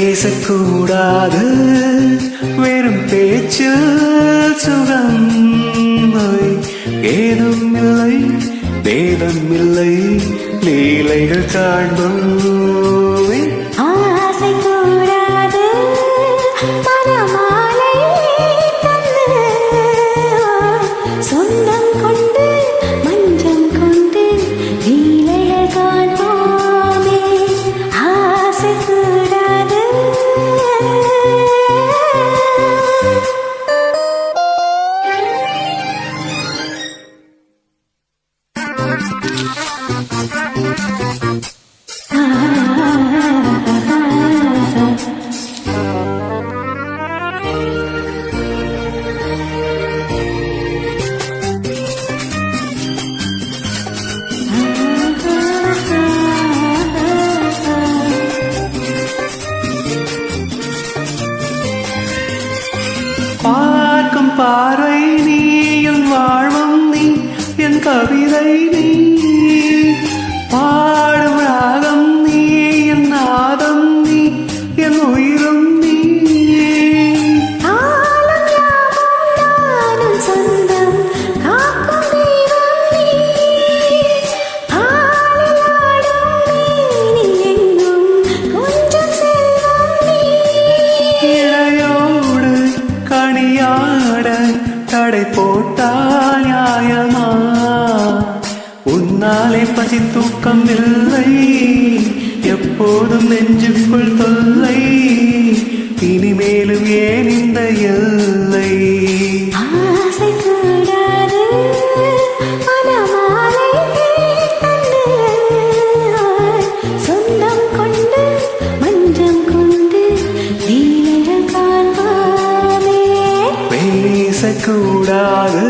பேசக்கூடாது வெறும் பேச்சு சுகம் ஏதும் இல்லை வேதம் இல்லை லீலைகள் காண்போமே ஆசை கூடாது மனமாலை தந்து சொந்தம் கொண்டு மஞ்சம் கொண்டு லீலைகள் காண்போமே ஆசை கூடாது பார்க்கும் பார்வை நீ என் வாழ்வும் நீ என் கவிதை நீ பாடும் ராகம் நீ என் நாதம் நீ என் உயிரும் நீ சொந்தம் காக்கும் தெய்வம் நீ எங்கும் கொஞ்சம் செல்வம் நீ இடையோடு கனியாட தடை போட்டால் நியாயமா உன்னாலே பசி தூக்கம் இல்லை எப்போதும் நெஞ்சுக்குள் தொல்லை இனிமேலும் ஏன் இந்த எல்லை ஆசை கூடாது மனமாலை தந்து சொந்தம் கொண்டு மஞ்சம் கொண்டு லீலைகள் காண்பாமே பேசக்கூடாது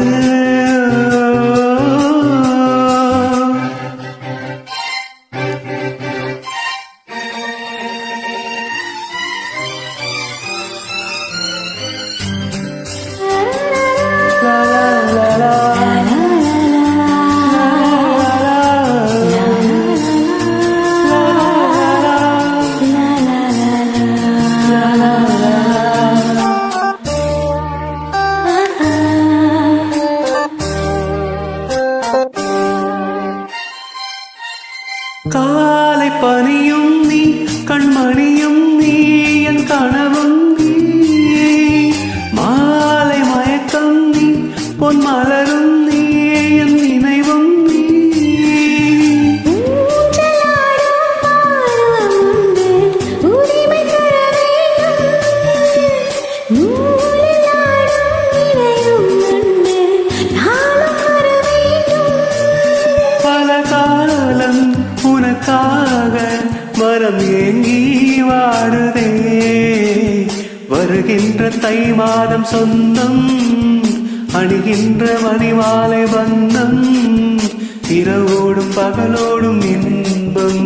காலை பனியும் நீ கண்மணியும் நீ என் கனவும் நீ மாலை மயக்கம் நீ பொன் மலரும் நீ என் நினைவும் நீ பல காலம் உனக்காக மரம் ஏங்கி வாடுதே வருகின்ற தை மாதம் சொந்தம் அணிகின்ற மணிமாலை பந்தம் இரவோடும் பகலோடும் இன்பம்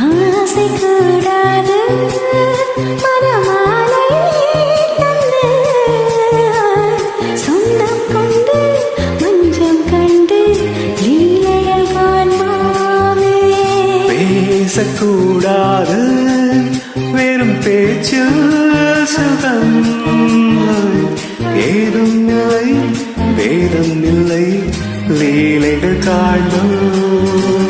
ஆசை கூடாது மனமாலை தந்து சொந்தம் கொண்டு மஞ்சம் கண்டு லீலைகள் காண்பாமே பேசக்கூடாது வெறும் பேச்சு சுகம் ஏதும் இல்லை வேதம் இல்லை லீலைகள் காண்போம்